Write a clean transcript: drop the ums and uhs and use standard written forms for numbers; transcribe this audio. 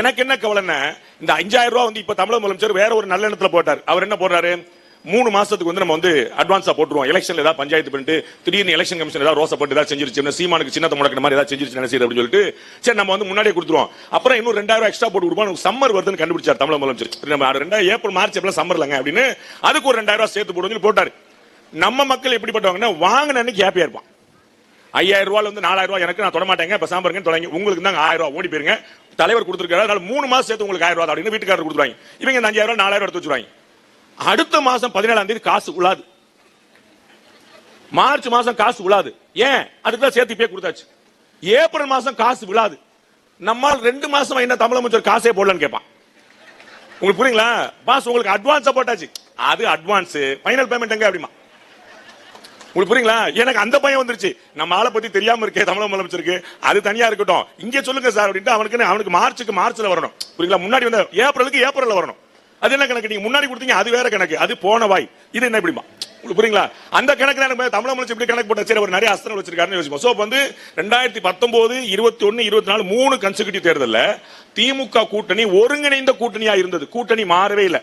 எனக்கு என்ன கவலைன்னா இந்த 5000 ரூபாய் வந்து இப்ப தமிழக முதலமைச்சர் வேற ஒரு நல்ல எண்ணத்துல போட்டார். அவர் என்ன போடுறாரு, 3 மாசத்துக்கு வந்து நம்ம வந்து அட்வான்ஸா போட்டுருவோம், எலெக்ஷன்ல ஏதாவது பஞ்சாயத்து பண்ணிட்டு திடீர்னு எலெக்ஷன் கமிஷன் ஏதாவது ரோசை போட்டு ஏதாவது செஞ்சிருச்சு, சீமானுக்கு சின்னத்தை முடக்கிற மாதிரி ஏதாவது செஞ்சிருச்சு என்ன செய்யுது அப்படின்னு சொல்லிட்டு சரி நம்ம வந்து முன்னாடியே கொடுத்துருவோம், அப்புறம் இன்னும் 2000 எக்ஸ்ட்ரா போட்டு கொடுப்போம், சம்மர் வருதுன்னு கண்டுபிடிச்சார் தமிழக முதலமைச்சர். நம்ம 2000 ஏப்ரல் மார்ச் ஏப்ரல் சம்மர்லங்க அப்படின்னு அதுக்கு ஒரு 2000 சேர்த்து போடுவோம் போட்டாரு. நம்ம மக்கள் எப்படிப்பட்டவங்கன்னா வாங்கின அன்னைக்கு ஹாப்பியா இருப்பான். 5000 ரூபாய் வந்து 4000 ரூபாய் எனக்கு நான் தொட மாட்டேங்க, இப்ப சாம்பாருங்க தொடங்கி உங்களுக்கு தான் 1000 ரூபாய் ஓடி போயிருங்க, தலைவர் கொடுத்துருக்காரு, அதனால 3 மாசம் சேர்த்து உங்களுக்கு 1000 ரூபாய் அப்படின்னு வீட்டுக்காரர் கொடுத்துருவாங்க. இவங்க 5000 ரூபாய் 4000 எடுத்து வச்சுருவாங்க. அடுத்த மாசம் 17ஆம் தேதி காசு உழாது, மார்ச் மாசம் காசு உழாது. ஏன்? அதுக்குதான் சேர்த்து இப்பயே கொடுத்தாச்சு. ஏப்ரல் மாசம் காசு விழாது. நம்மால் 2 மாசம் என்ன தமிழக அமைச்சர் காசே போடலன்னு கேட்பான். உங்களுக்கு புரியுங்களா? பாஸ் உங்களுக்கு அட்வான்ஸா போட்டாச்சு, அது அட்வான்ஸ், ஃபைனல் பேமெண்ட் எங்க அப்படிமா? உங்களுக்கு புரியுங்களா? எனக்கு அந்த பயம் வந்துருச்சு, நம்ம ஆளை பத்தி தெரியாம இருக்கே தமிழக முதலமைச்சருக்கு, அது தனியா இருக்கட்டும், இங்க சொல்லுங்க சார் அப்படின்ட்டு அவனுக்கு மார்ச்ல வரணும். புரியுங்களா? முன்னாடி வந்து ஏப்ரலுக்கு ஏப்ரல்ல வரணும். அது என்ன கணக்கு? நீங்க முன்னாடி கொடுத்தீங்க அது வேற கணக்கு, அது போன வாய், இது என்ன இப்படிமா? உங்களுக்கு புரியுங்களா? அந்த கணக்கு தான் தமிழக முதலமைச்சர் இப்படி கணக்கு போட்ட. சரி, ஒரு நிறைய அஸ்திரம் வச்சிருக்காருன்னு யோசிப்போம். சோ வந்து 2019, 21, 24 3 கன்சிக்யூட்டிவ் தேர்தல்ல திமுக கூட்டணி ஒருங்கிணைந்த கூட்டணியா இருந்தது. கூட்டணி மாறவே இல்லை.